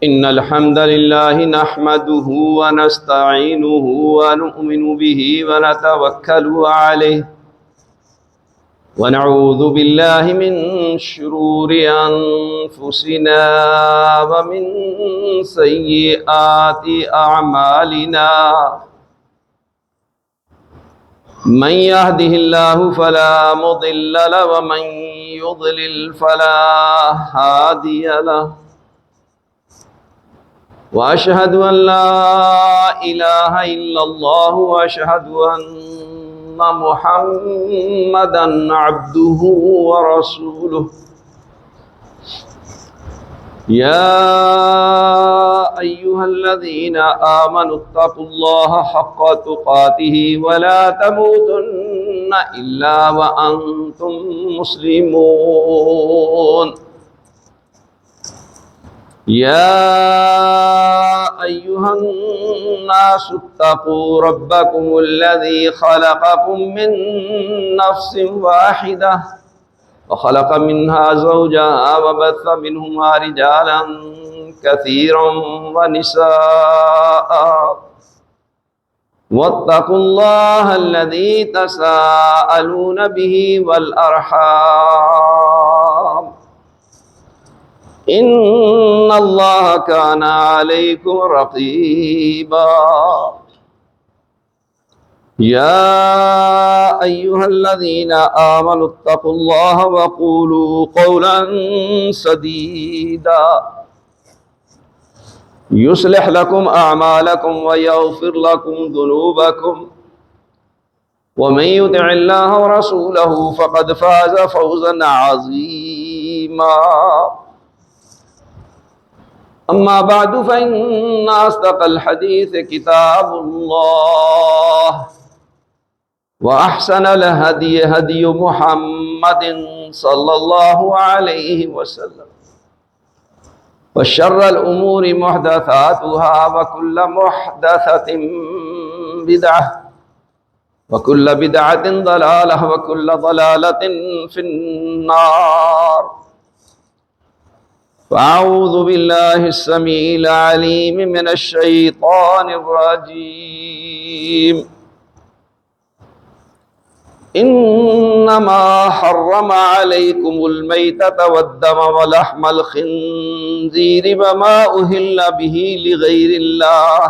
إن الحمد لله نحمده ونستعينه ونؤمن به ونتوكل عليه ونعوذ بالله من شرور أنفسنا ومن سيئات أعمالنا من يهده الله فلا مضل له ومن يضلل فلا هادي له وأشهد أن لا إله إلا الله وأشهد أن محمدا عبده ورسوله يا أيها الذين آمنوا اتقوا الله حق تقاته ولا تموتن إلا وأنتم مسلمون يا أيها الناس اتقوا ربكم الذي خلقكم من نفس واحدة وخلق منها زوجها وبث منهما رجالا كثيرا ونساء واتقوا الله الذي تساءلون به والأرحام إن الله كان عليكم رقيبا يا أيها الذين آمنوا اتقوا الله وقولوا قولا سديدا يصلح لكم أعمالكم ويغفر لكم ذنوبكم ومن يطع الله ورسوله فقد فاز فوزا عظيما أما بعد فإن أصدق الحديث كتاب الله وأحسن الهدي هدي محمد صلى الله عليه وسلم وشر الأمور محدثاتها وكل محدثة بدعة وكل بدعة ضلالة وكل ضلالة في النار فأعوذ بالله السميع العليم من الشيطان الرجيم إنما حرم عليكم الميتة والدم ولحم الخنزير وما أهل به لغير الله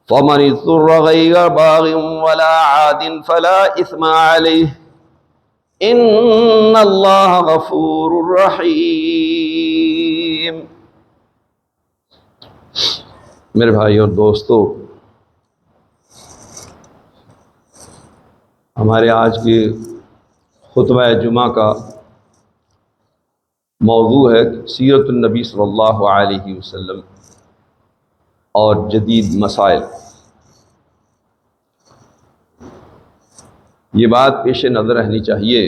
فمن اضطر غير باغ ولا عاد فلا إثم عليه ان اللہ غفور رحیم۔ میرے بھائی اور دوستو، ہمارے آج کے خطبہ جمعہ کا موضوع ہے سیرت النبی صلی اللہ علیہ وسلم اور جدید مسائل۔ یہ بات پیش نظر رہنی چاہیے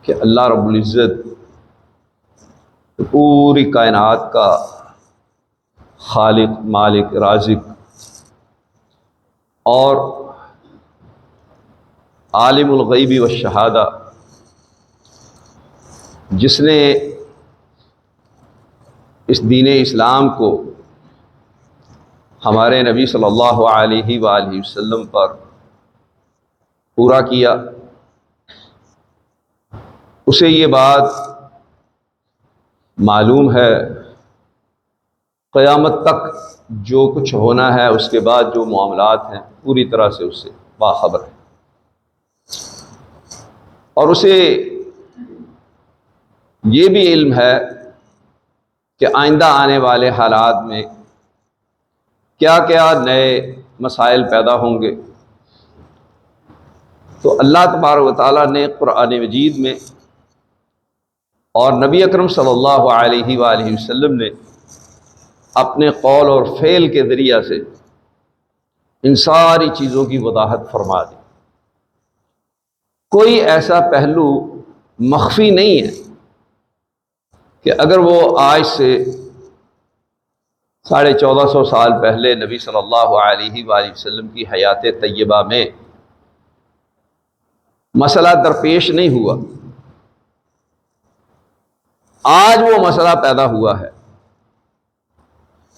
کہ اللہ رب العزت پوری کائنات کا خالق، مالک، رازق اور عالم الغیب والشہادہ، جس نے اس دین اسلام کو ہمارے نبی صلی اللہ علیہ وآلہ وسلم پر پورا کیا، اسے یہ بات معلوم ہے قیامت تک جو کچھ ہونا ہے، اس کے بعد جو معاملات ہیں پوری طرح سے اس سے باخبر ہے، اور اسے یہ بھی علم ہے کہ آئندہ آنے والے حالات میں کیا کیا نئے مسائل پیدا ہوں گے۔ تو اللہ تبارک و تعالیٰ نے قرآن مجید میں اور نبی اکرم صلی اللہ علیہ وآلہ وسلم نے اپنے قول اور فعل کے ذریعہ سے ان ساری چیزوں کی وضاحت فرما دی۔ کوئی ایسا پہلو مخفی نہیں ہے کہ اگر وہ آج سے 1450 سال پہلے نبی صلی اللہ علیہ وآلہ وسلم کی حیات طیبہ میں مسئلہ درپیش نہیں ہوا آج وہ مسئلہ پیدا ہوا ہے،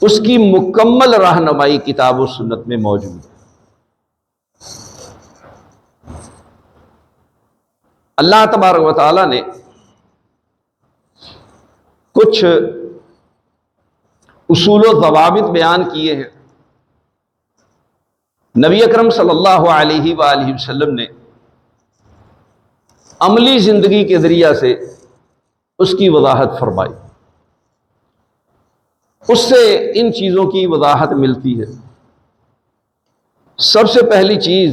اس کی مکمل رہنمائی کتاب و سنت میں موجود ہے۔ اللہ تبارک و تعالی نے کچھ اصول و ضوابط بیان کیے ہیں، نبی اکرم صلی اللہ علیہ وآلہ وسلم نے عملی زندگی کے ذریعہ سے اس کی وضاحت فرمائی، اس سے ان چیزوں کی وضاحت ملتی ہے۔ سب سے پہلی چیز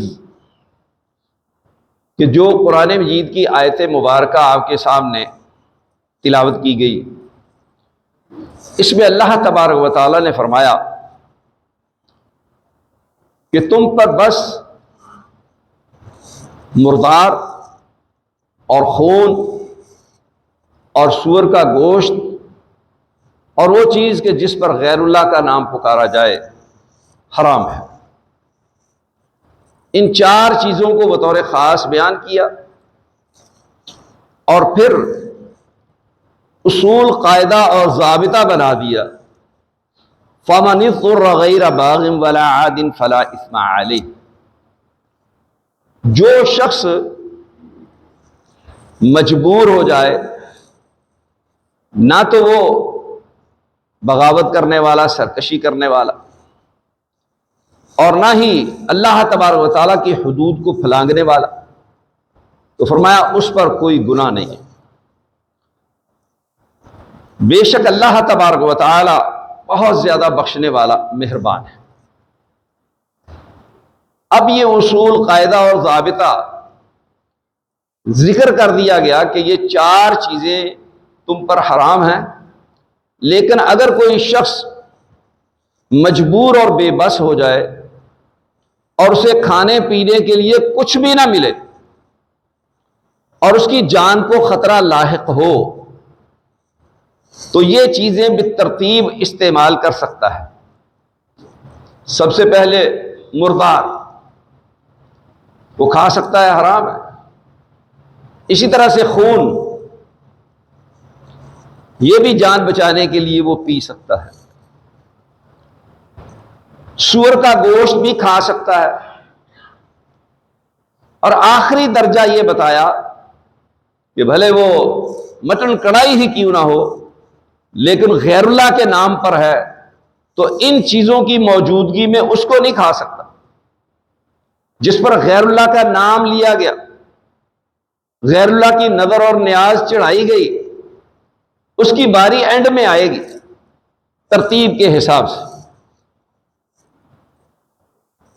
کہ جو قرآن مجید کی آیت مبارکہ آپ کے سامنے تلاوت کی گئی، اس میں اللہ تبارک و تعالی نے فرمایا کہ تم پر بس مردار اور خون اور سور کا گوشت اور وہ چیز کہ جس پر غیر اللہ کا نام پکارا جائے حرام ہے۔ ان چار چیزوں کو بطور خاص بیان کیا اور پھر اصول، قاعدہ اور ضابطہ بنا دیا۔ فَمَنِ اضْطُرَّ غَيْرَ بَاغٍ وَلَا عَادٍ فَلَا إِثْمَ عَلَيْهِ، جو شخص مجبور ہو جائے، نہ تو وہ بغاوت کرنے والا، سرکشی کرنے والا، اور نہ ہی اللہ تبارک و تعالیٰ کی حدود کو پھلانگنے والا، تو فرمایا اس پر کوئی گناہ نہیں ہے۔ بے شک اللہ تبارک و تعالی بہت زیادہ بخشنے والا، مہربان ہے۔ اب یہ اصول، قاعدہ اور ضابطہ ذکر کر دیا گیا کہ یہ چار چیزیں تم پر حرام ہیں، لیکن اگر کوئی شخص مجبور اور بے بس ہو جائے اور اسے کھانے پینے کے لیے کچھ بھی نہ ملے اور اس کی جان کو خطرہ لاحق ہو، تو یہ چیزیں بالترتیب استعمال کر سکتا ہے۔ سب سے پہلے مردار وہ کھا سکتا ہے، حرام ہے۔ اسی طرح سے خون، یہ بھی جان بچانے کے لیے وہ پی سکتا ہے۔ سور کا گوشت بھی کھا سکتا ہے، اور آخری درجہ یہ بتایا کہ بھلے وہ مٹن کڑھائی ہی کیوں نہ ہو لیکن غیر اللہ کے نام پر ہے، تو ان چیزوں کی موجودگی میں اس کو نہیں کھا سکتا۔ جس پر غیر اللہ کا نام لیا گیا، غیر اللہ کی نظر اور نیاز چڑھائی گئی، اس کی باری اینڈ میں آئے گی ترتیب کے حساب سے۔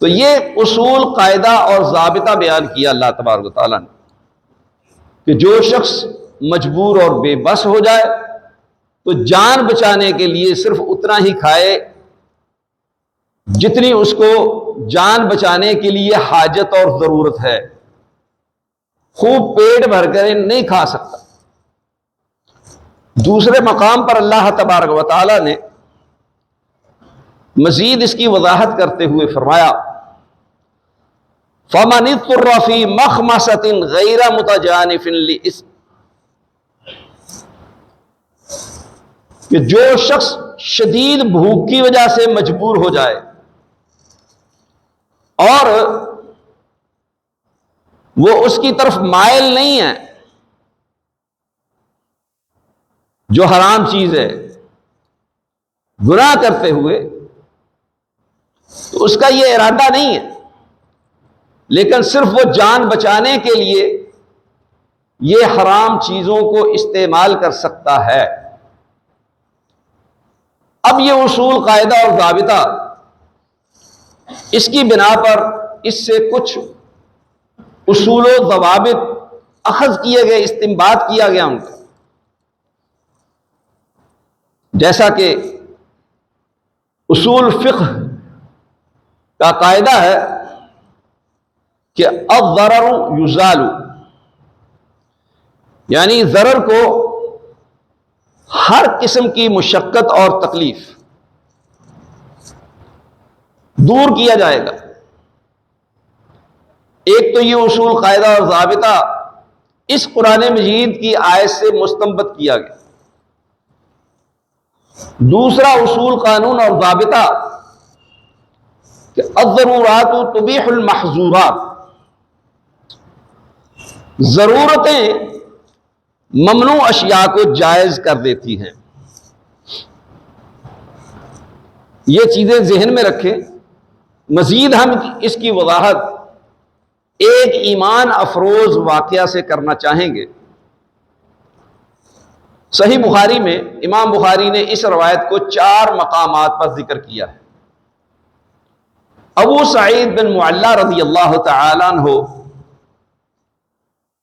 تو یہ اصول، قاعدہ اور ضابطہ بیان کیا اللہ تبارک و تعالیٰ نے کہ جو شخص مجبور اور بے بس ہو جائے تو جان بچانے کے لیے صرف اتنا ہی کھائے جتنی اس کو جان بچانے کے لیے حاجت اور ضرورت ہے، خوب پیٹ بھر کر نہیں کھا سکتا۔ دوسرے مقام پر اللہ تبارک و تعالی نے مزید اس کی وضاحت کرتے ہوئے فرمایا فَمَنِ اضْطُرَّ فِي مَخْمَصَةٍ غَيْرَ مُتَجَانِفٍ لِإِثْمٍ، کہ جو شخص شدید بھوک کی وجہ سے مجبور ہو جائے اور وہ اس کی طرف مائل نہیں ہے، جو حرام چیز ہے، گناہ کرتے ہوئے، تو اس کا یہ ارادہ نہیں ہے، لیکن صرف وہ جان بچانے کے لیے یہ حرام چیزوں کو استعمال کر سکتا ہے۔ اب یہ اصول، قاعدہ اور ضابطہ، اس کی بنا پر اس سے کچھ اصول و ضوابط اخذ کیے گئے، استنباط کیا گیا ان کا، جیسا کہ اصول فقہ کا قاعدہ ہے کہ الضرر یزال، یعنی ضرر کو، ہر قسم کی مشقت اور تکلیف دور کیا جائے گا۔ ایک تو یہ اصول، قاعدہ اور ضابطہ اس قرآن مجید کی آیت سے مستنبط کیا گیا دوسرا اصول، قانون اور ضابطہ کہ الضرورات تبیح المحظورات، ضرورتیں ممنوع اشیاء کو جائز کر دیتی ہیں۔ یہ چیزیں ذہن میں رکھیں۔ مزید ہم اس کی وضاحت ایک ایمان افروز واقعہ سے کرنا چاہیں گے۔ صحیح بخاری میں امام بخاری نے اس روایت کو 4 مقامات پر ذکر کیا ہے۔ ابو سعید بن معلہ رضی اللہ تعالیٰ عنہ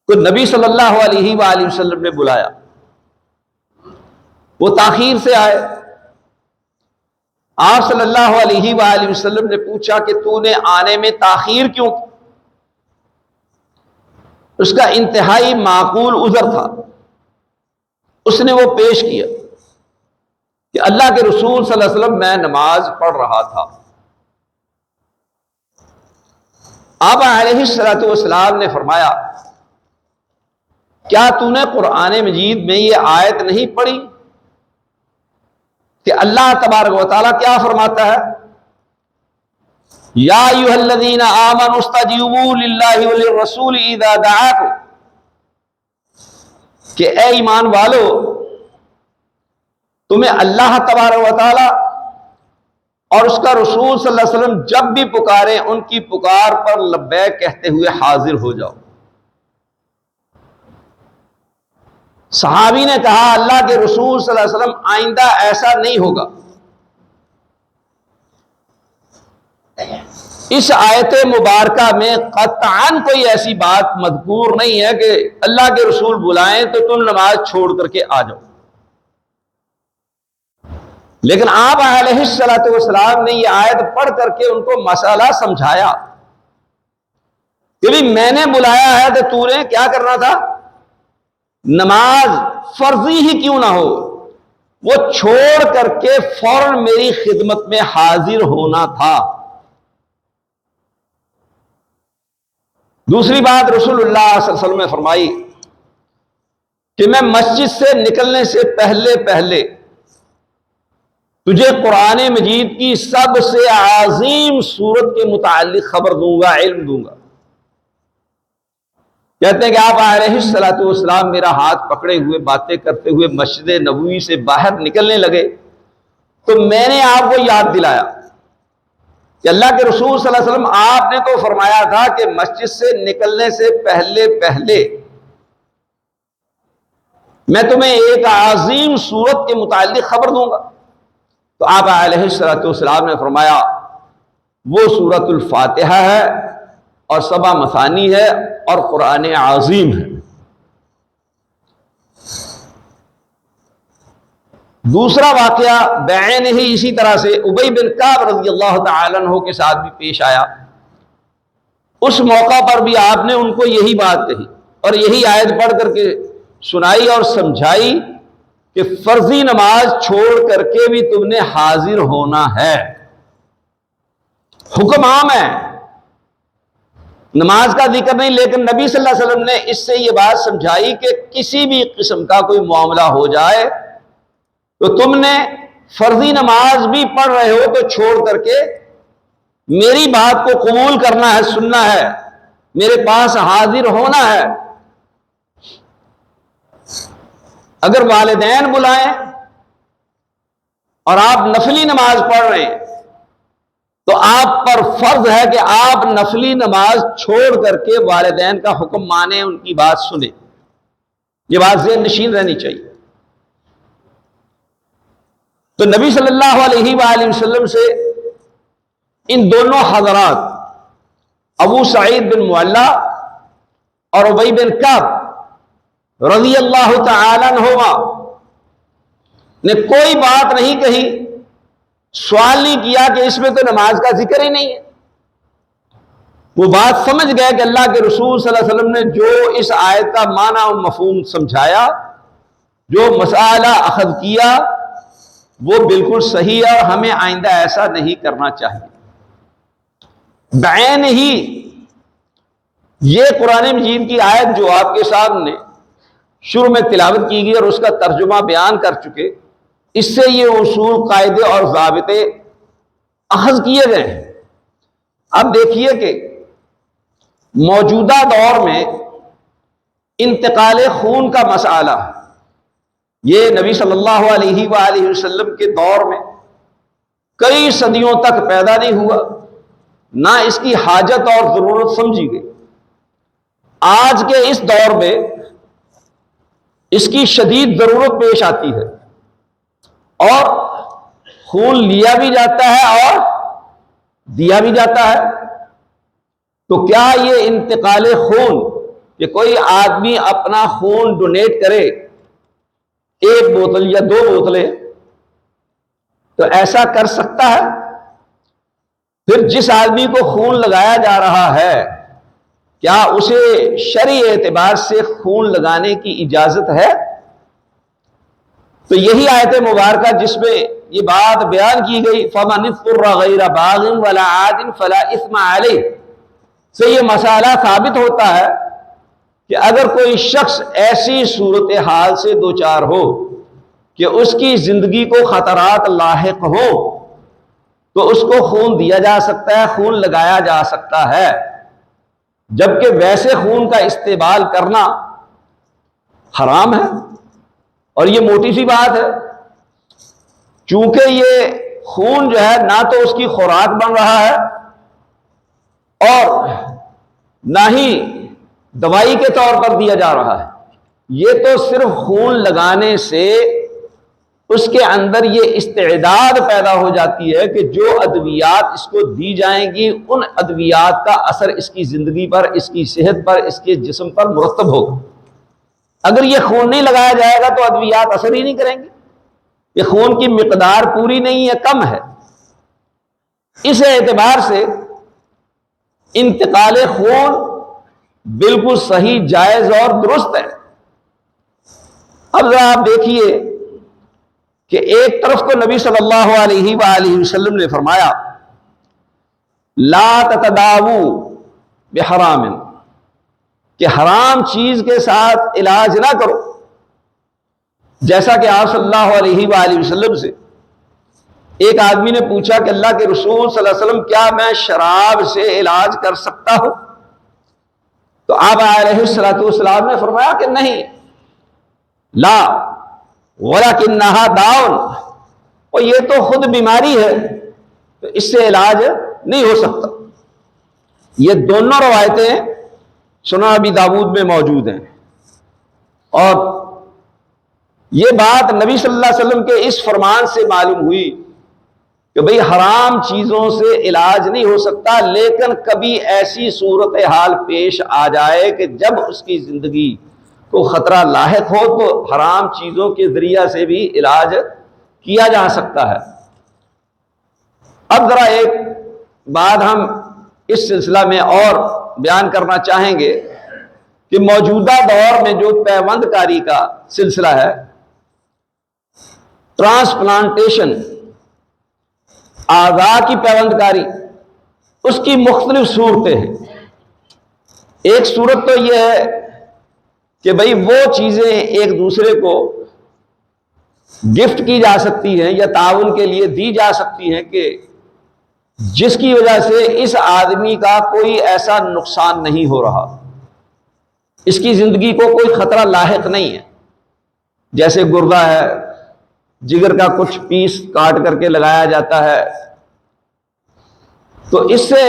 کو نبی صلی اللہ علیہ وآلہ وسلم نے بلایا، وہ تاخیر سے آئے۔ آپ صلی اللہ علیہ وآلہ وسلم نے پوچھا کہ تو نے آنے میں تاخیر کیوں؟ اس کا انتہائی معقول عذر تھا۔ اس نے وہ پیش کیا کہ اللہ کے رسول صلی اللہ علیہ وسلم میں نماز پڑھ رہا تھا۔ آپ علیہ الصلوۃ والسلام نے فرمایا کیا تو نے قرآن مجید میں یہ آیت نہیں پڑھی کہ اللہ تبارک و تعالیٰ کیا فرماتا ہے؟ یا ایھا الذین آمنوا استجیبوا للہ وللرسول اذا دعاکم، کہ اے ایمان والو تمہیں اللہ تبارک و تعالی اور اس کا رسول صلی اللہ علیہ وسلم جب بھی پکارے ان کی پکار پر لبیک کہتے ہوئے حاضر ہو جاؤ۔ صحابی نے کہا اللہ کے رسول صلی اللہ علیہ وسلم آئندہ ایسا نہیں ہوگا۔ اس آیت مبارکہ میں قطعاً کوئی ایسی بات مذکور نہیں ہے کہ اللہ کے رسول بلائیں تو تم نماز چھوڑ کر کے آ جاؤ، لیکن آپ علیہ الصلوۃ والسلام نے یہ آیت پڑھ کر کے ان کو مسئلہ سمجھایا کہ بھی میں نے بلایا ہے تو تو نے کیا کرنا تھا؟ نماز فرضی ہی کیوں نہ ہو وہ چھوڑ کر کے فوراً میری خدمت میں حاضر ہونا تھا۔ دوسری بات رسول اللہ صلی اللہ علیہ وسلم نے فرمائی کہ میں مسجد سے نکلنے سے پہلے تجھے قرآن مجید کی سب سے عظیم سورت کے متعلق خبر دوں گا، علم دوں گا۔ کہتے ہیں کہ آپ علیہ الصلوۃ والسلام میرا ہاتھ پکڑے ہوئے باتیں کرتے ہوئے مسجد نبوی سے باہر نکلنے لگے تو میں نے آپ کو یاد دلایا کہ اللہ کے رسول صلی اللہ علیہ وسلم آپ نے تو فرمایا تھا کہ مسجد سے نکلنے سے پہلے میں تمہیں ایک عظیم سورت کے متعلق خبر دوں گا۔ تو آپ علیہ الصلوۃ والسلام نے فرمایا وہ سورۃ الفاتحہ ہے اور 7 مثانی ہے اور قرآن عظیم ہے۔ دوسرا واقعہ بعین ہی اسی طرح سے ابی بن کعب رضی اللہ تعالی عنہ کے ساتھ بھی پیش آیا۔ اس موقع پر بھی آپ نے ان کو یہی بات کہی اور یہی آیت پڑھ کر کے سنائی اور سمجھائی کہ فرضی نماز چھوڑ کر کے بھی تم نے حاضر ہونا ہے۔ حکم عام ہے، نماز کا ذکر نہیں، لیکن نبی صلی اللہ علیہ وسلم نے اس سے یہ بات سمجھائی کہ کسی بھی قسم کا کوئی معاملہ ہو جائے تو تم نے فرضی نماز بھی پڑھ رہے ہو تو چھوڑ کر کے میری بات کو قبول کرنا ہے، سننا ہے، میرے پاس حاضر ہونا ہے۔ اگر والدین بلائیں اور آپ نفلی نماز پڑھ رہے ہیں تو آپ پر فرض ہے کہ آپ نفلی نماز چھوڑ کر کے والدین کا حکم مانیں، ان کی بات سنیں۔ یہ بات ذہن نشین رہنی چاہیے۔ تو نبی صلی اللہ علیہ وآلہ وسلم سے ان دونوں حضرات ابو سعید بن معلہ اور ابی بن کعب رضی اللہ تعالی عنہما نے کوئی بات نہیں کہی، سوال نہیں کیا کہ اس میں تو نماز کا ذکر ہی نہیں ہے۔ وہ بات سمجھ گئے کہ اللہ کے رسول صلی اللہ علیہ وسلم نے جو اس آیت کا معنی و مفہوم سمجھایا، جو مسئلہ اخذ کیا، وہ بالکل صحیح ہے اور ہمیں آئندہ ایسا نہیں کرنا چاہیے۔ بعین ہی یہ قرآن مجید کی آیت جو آپ کے سامنے شروع میں تلاوت کی گئی اور اس کا ترجمہ بیان کر چکے، اس سے یہ اصول، قاعدے اور ضابطے اخذ کیے گئے ہیں۔ اب دیکھیے کہ موجودہ دور میں انتقال خون کا مسئلہ یہ نبی صلی اللہ علیہ وآلہ وسلم کے دور میں کئی صدیوں تک پیدا نہیں ہوا، نہ اس کی حاجت اور ضرورت سمجھی گئی۔ آج کے اس دور میں اس کی شدید ضرورت پیش آتی ہے، اور خون لیا بھی جاتا ہے اور دیا بھی جاتا ہے۔ تو کیا یہ انتقال خون کہ کوئی آدمی اپنا خون ڈونیٹ کرے، 1 بوتل یا 2 بوتلیں، تو ایسا کر سکتا ہے؟ پھر جس آدمی کو خون لگایا جا رہا ہے، کیا اسے شرعی اعتبار سے خون لگانے کی اجازت ہے؟ تو یہی آیت مبارکہ جس میں یہ بات بیان کی گئی، فَمَنِ اضْطُرَّ غَيْرَ بَاغٍ وَلَا عَادٍ فَلَا إِثْمَ عَلَيْهِ، سے یہ مسئلہ ثابت ہوتا ہے کہ اگر کوئی شخص ایسی صورتحال سے دوچار ہو کہ اس کی زندگی کو خطرات لاحق ہو، تو اس کو خون دیا جا سکتا ہے، خون لگایا جا سکتا ہے، جبکہ ویسے خون کا استعمال کرنا حرام ہے۔ اور یہ موٹی سی بات ہے، چونکہ یہ خون جو ہے نہ تو اس کی خوراک بن رہا ہے اور نہ ہی دوائی کے طور پر دیا جا رہا ہے، یہ تو صرف خون لگانے سے اس کے اندر یہ استعداد پیدا ہو جاتی ہے کہ جو ادویات اس کو دی جائیں گی، ان ادویات کا اثر اس کی زندگی پر، اس کی صحت پر، اس کے جسم پر مرتب ہوگا۔ اگر یہ خون نہیں لگایا جائے گا تو ادویات اثر ہی نہیں کریں گے، یہ خون کی مقدار پوری نہیں ہے، کم ہے۔ اس اعتبار سے انتقال خون بالکل صحیح، جائز اور درست ہے۔ اب ذرا آپ دیکھیے کہ ایک طرف کو نبی صلی اللہ علیہ وآلہ وسلم نے فرمایا لا تتداووا بحرام، کہ حرام چیز کے ساتھ علاج نہ کرو۔ جیسا کہ آپ صلی اللہ علیہ وآلہ وسلم سے ایک آدمی نے پوچھا کہ اللہ کے رسول صلی اللہ علیہ وسلم کیا میں شراب سے علاج کر سکتا ہوں؟ تو آپ علیہ السلام نے فرمایا کہ نہیں، لا ولکنھا داء، اور یہ تو خود بیماری ہے، تو اس سے علاج نہیں ہو سکتا۔ یہ دونوں روایتیں سنن ابی داؤد میں موجود ہیں، اور یہ بات نبی صلی اللہ علیہ وسلم کے اس فرمان سے معلوم ہوئی کہ بھئی حرام چیزوں سے علاج نہیں ہو سکتا، لیکن کبھی ایسی صورتحال پیش آ جائے کہ جب اس کی زندگی کو خطرہ لاحق ہو تو حرام چیزوں کے ذریعہ سے بھی علاج کیا جا سکتا ہے۔ اب ذرا ایک بات ہم اس سلسلہ میں اور بیان کرنا چاہیں گے کہ موجودہ دور میں جو پیوند کاری کا سلسلہ ہے، ٹرانسپلانٹیشن، اعضاء کی پیوند کاری، اس کی مختلف صورتیں ہیں۔ ایک صورت تو یہ ہے کہ بھئی وہ چیزیں ایک دوسرے کو گفٹ کی جا سکتی ہیں یا تعاون کے لیے دی جا سکتی ہیں کہ جس کی وجہ سے اس آدمی کا کوئی ایسا نقصان نہیں ہو رہا، اس کی زندگی کو کوئی خطرہ لاحق نہیں ہے۔ جیسے گردہ ہے، جگر کا کچھ پیس کاٹ کر کے لگایا جاتا ہے، تو اس سے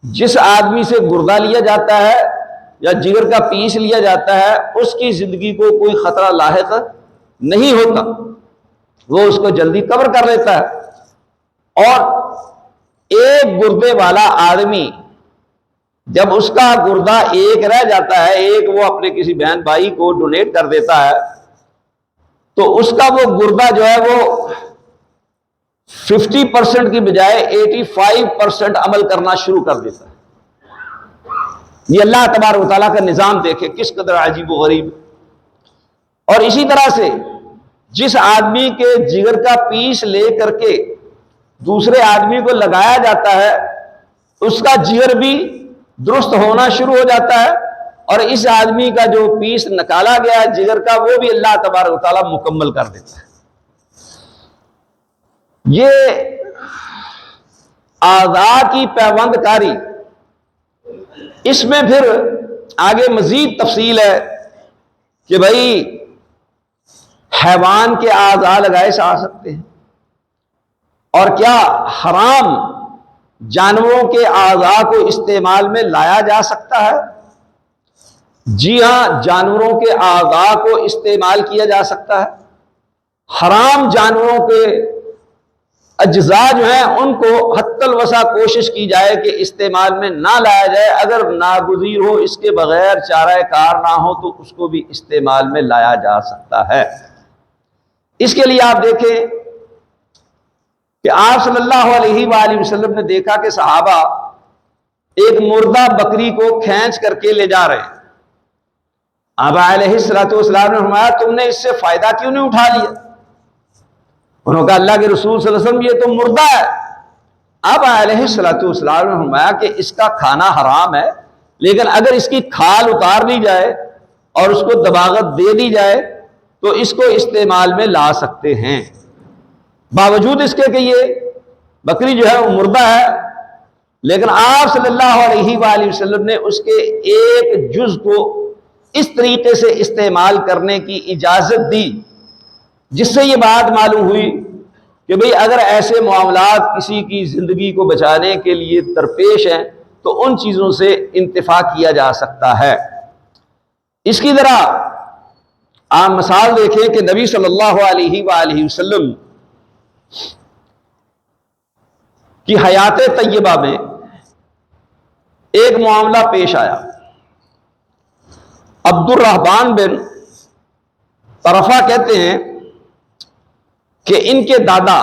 جس آدمی سے گردہ لیا جاتا ہے یا جگر کا پیس لیا جاتا ہے، اس کی زندگی کو کوئی خطرہ لاحق نہیں ہوتا، وہ اس کو جلدی کور کر لیتا ہے۔ اور ایک گردے والا آدمی جب اس کا گردہ ایک رہ جاتا ہے، ایک وہ اپنے کسی بہن بھائی کو ڈونیٹ کر دیتا ہے، تو اس کا وہ گردہ جو ہے وہ 50% کی بجائے 85% عمل کرنا شروع کر دیتا ہے۔ یہ اللہ تبارک و تعالیٰ کا نظام دیکھے کس قدر عجیب و غریب۔ اور اسی طرح سے جس آدمی کے جگر کا پیس لے کر کے دوسرے آدمی کو لگایا جاتا ہے، اس کا جگر بھی درست ہونا شروع ہو جاتا ہے، اور اس آدمی کا جو پیس نکالا گیا جگر کا وہ بھی اللہ تبارک و تعالیٰ مکمل کر دیتا ہے۔ یہ اعضاء کی پیوند کاری، اس میں پھر آگے مزید تفصیل ہے کہ بھائی حیوان کے اعضاء لگائے جا سکتے ہیں، اور کیا حرام جانوروں کے اعضاء کو استعمال میں لایا جا سکتا ہے؟ جی ہاں، جانوروں کے اعضاء کو استعمال کیا جا سکتا ہے۔ حرام جانوروں کے اجزاء جو ہیں ان کو حتی الوسع کوشش کی جائے کہ استعمال میں نہ لایا جائے، اگر ناگزیر ہو، اس کے بغیر چارہ کار نہ ہو تو اس کو بھی استعمال میں لایا جا سکتا ہے۔ اس کے لیے آپ دیکھیں کہ آپ صلی اللہ علیہ وآلہ وسلم نے دیکھا کہ صحابہ ایک مردہ بکری کو کھینچ کر کے لے جا رہے ہیں۔ آپ علیہ السلام نے فرمایا تم نے اس سے فائدہ کیوں نہیں اٹھا لیا؟ انہوں نے کہا اللہ کے رسول صلی اللہ علیہ وسلم یہ تو مردہ ہے۔ اب علیہ السلام نے فرمایا کہ اس کا کھانا حرام ہے، لیکن اگر اس کی کھال اتار لی جائے اور اس کو دباغت دے دی جائے تو اس کو استعمال میں لا سکتے ہیں، باوجود اس کے کہ یہ بکری جو ہے وہ مردہ ہے۔ لیکن آپ صلی اللہ علیہ وآلہ وسلم نے اس کے ایک جز کو اس طریقے سے استعمال کرنے کی اجازت دی، جس سے یہ بات معلوم ہوئی کہ بھئی اگر ایسے معاملات کسی کی زندگی کو بچانے کے لیے درپیش ہیں تو ان چیزوں سے انتفاع کیا جا سکتا ہے۔ اس کی ذرا آپ مثال دیکھیں کہ نبی صلی اللہ علیہ وآلہ وسلم کی حیات طیبہ میں ایک معاملہ پیش آیا۔ عبد الرحمن بن طرفہ کہتے ہیں کہ ان کے دادا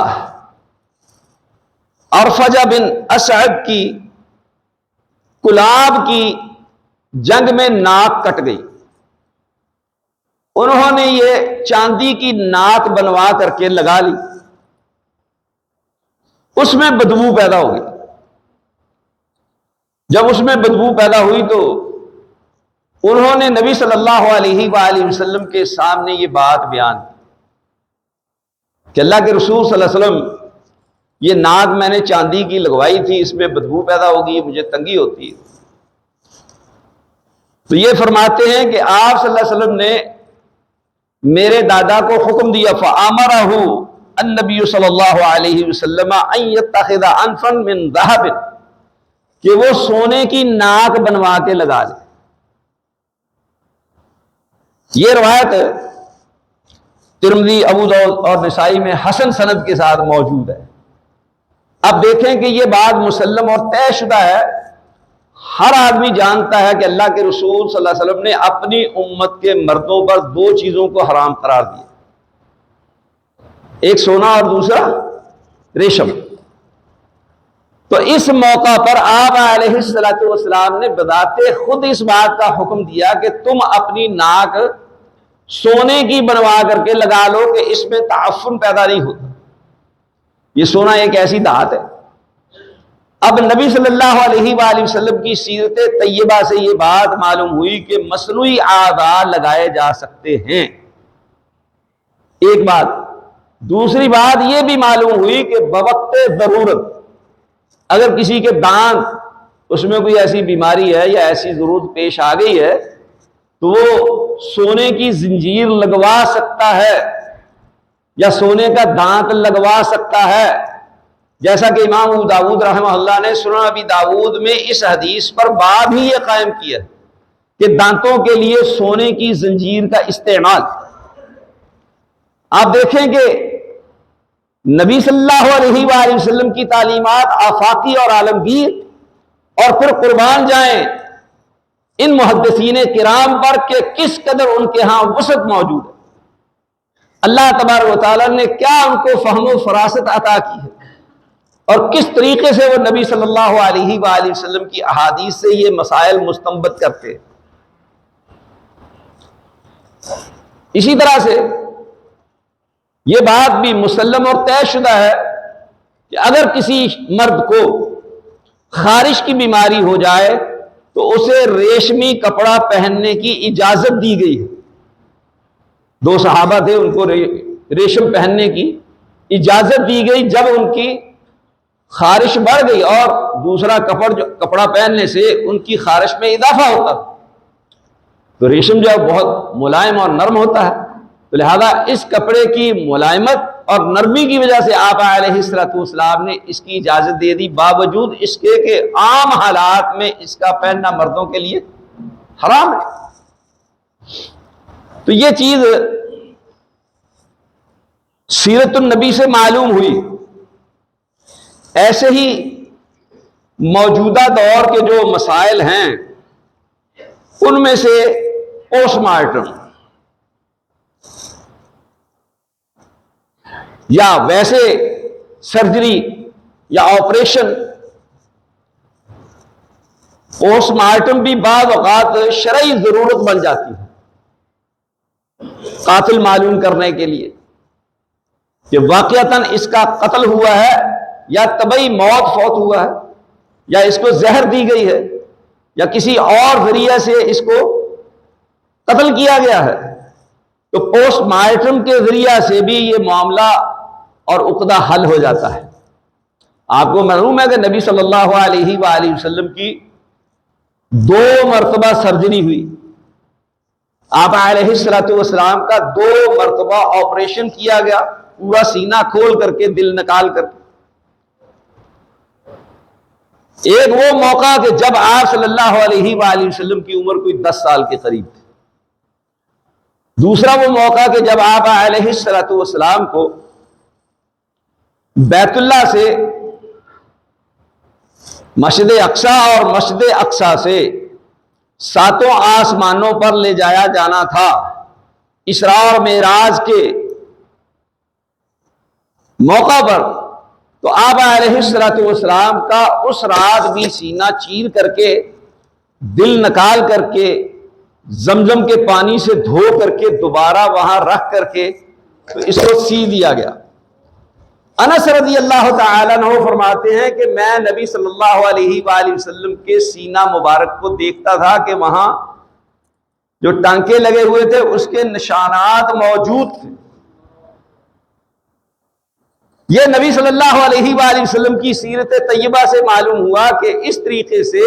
ارفجہ بن اسعد کی کلاب کی جنگ میں ناک کٹ گئی، انہوں نے یہ چاندی کی ناک بنوا کر کے لگا لی، اس میں بدبو پیدا ہو گئی۔ جب اس میں بدبو پیدا ہوئی تو انہوں نے نبی صلی اللہ علیہ وآلہ وسلم کے سامنے یہ بات بیان کی کہ اللہ کے رسول صلی اللہ علیہ وسلم یہ ناک میں نے چاندی کی لگوائی تھی، اس میں بدبو پیدا ہوگی، مجھے تنگی ہوتی ہے۔ تو یہ فرماتے ہیں کہ آپ صلی اللہ علیہ وسلم نے میرے دادا کو حکم دیا فَآمَرَهُ النبی صلی اللہ علیہ وسلم ان يتخذ انفا من ذهب، کہ وہ سونے کی ناک بنوا کے لگا لے۔ یہ روایت ترمذی، ابو داؤد اور نسائی میں حسن سند کے ساتھ موجود ہے۔ اب دیکھیں کہ یہ بات مسلم اور طے شدہ ہے، ہر آدمی جانتا ہے کہ اللہ کے رسول صلی اللہ علیہ وسلم نے اپنی امت کے مردوں پر دو چیزوں کو حرام قرار دیا، ایک سونا اور دوسرا ریشم۔ تو اس موقع پر آپ علیہ السلام نے بذات خود اس بات کا حکم دیا کہ تم اپنی ناک سونے کی بنوا کر کے لگا لو کہ اس میں تعفن پیدا نہیں ہوتا۔ یہ سونا ایک ایسی دھات ہے۔ اب نبی صلی اللہ علیہ وآلہ وسلم کی سیرت طیبہ سے یہ بات معلوم ہوئی کہ مصنوعی اعضاء لگائے جا سکتے ہیں، ایک بات۔ دوسری بات یہ بھی معلوم ہوئی کہ بوقت ضرورت اگر کسی کے دانت اس میں کوئی ایسی بیماری ہے یا ایسی ضرورت پیش آ گئی ہے تو وہ سونے کی زنجیر لگوا سکتا ہے یا سونے کا دانت لگوا سکتا ہے، جیسا کہ امام ابو داؤد رحمہ اللہ نے سنن ابی داؤد میں اس حدیث پر باب ہی یہ قائم کیا کہ دانتوں کے لیے سونے کی زنجیر کا استعمال۔ آپ دیکھیں کہ نبی صلی اللہ علیہ وآلہ وسلم کی تعلیمات آفاقی اور عالمگیر، اور پھر قربان جائیں ان محدثین کرام پر کہ کس قدر ان کے ہاں وسعت موجود ہے، اللہ تبارک و تعالیٰ نے کیا ان کو فہم و فراست عطا کی ہے، اور کس طریقے سے وہ نبی صلی اللہ علیہ وآلہ وسلم کی احادیث سے یہ مسائل مستنبط کرتے۔ اسی طرح سے یہ بات بھی مسلم اور طے شدہ ہے کہ اگر کسی مرد کو خارش کی بیماری ہو جائے تو اسے ریشمی کپڑا پہننے کی اجازت دی گئی ہے۔ دو صحابہ تھے، ان کو ریشم پہننے کی اجازت دی گئی جب ان کی خارش بڑھ گئی اور دوسرا کپڑا پہننے سے ان کی خارش میں اضافہ ہوتا، تو ریشم جو ہے بہت ملائم اور نرم ہوتا ہے، تو لہذا اس کپڑے کی ملائمت اور نرمی کی وجہ سے آپ علیہ الصلوۃ والسلام نے اس کی اجازت دے دی، باوجود اس کے کہ عام حالات میں اس کا پہننا مردوں کے لیے حرام ہے۔ تو یہ چیز سیرت النبی سے معلوم ہوئی۔ ایسے ہی موجودہ دور کے جو مسائل ہیں ان میں سے پوسٹ مارٹم یا ویسے سرجری یا آپریشن، پوسٹ مارٹم بھی بعض اوقات شرعی ضرورت بن جاتی ہے قاتل معلوم کرنے کے لیے کہ واقعتاً اس کا قتل ہوا ہے یا طبعی موت فوت ہوا ہے یا اس کو زہر دی گئی ہے یا کسی اور ذریعے سے اس کو قتل کیا گیا ہے، تو پوسٹ مارٹم کے ذریعہ سے بھی یہ معاملہ اور عقدہ حل ہو جاتا ہے۔ آپ کو معلوم ہے کہ نبی صلی اللہ علیہ وآلہ وسلم کی 2 مرتبہ سرجری ہوئی، آپ علیہ الصلوۃ والسلام کا 2 مرتبہ آپریشن کیا گیا، پورا سینہ کھول کر کے دل نکال کر کے۔ ایک وہ موقع کہ جب آپ صلی اللہ علیہ وآلہ وسلم کی عمر کوئی 10 سال کے قریب تھی، دوسرا وہ موقع کہ جب آپ علیہ الصلوۃ والسلام کو بیت اللہ سے مسجد اقصی اور مسجد اقصی سے 7 آسمانوں پر لے جایا جانا تھا اسراء اور معراج کے موقع پر، تو آپ علیہ الصلوۃ والسلام کا اس رات بھی سینہ چیر کر کے دل نکال کر کے زمزم کے پانی سے دھو کر کے دوبارہ وہاں رکھ کر کے تو اس کو سی دیا گیا۔ انس رضی اللہ تعالیٰ عنہ فرماتے ہیں کہ میں نبی صلی اللہ علیہ وآلہ وسلم کے سینہ مبارک کو دیکھتا تھا کہ وہاں جو ٹانکے لگے ہوئے تھے اس کے نشانات موجود تھے۔ یہ نبی صلی اللہ علیہ وآلہ وسلم کی سیرت طیبہ سے معلوم ہوا کہ اس طریقے سے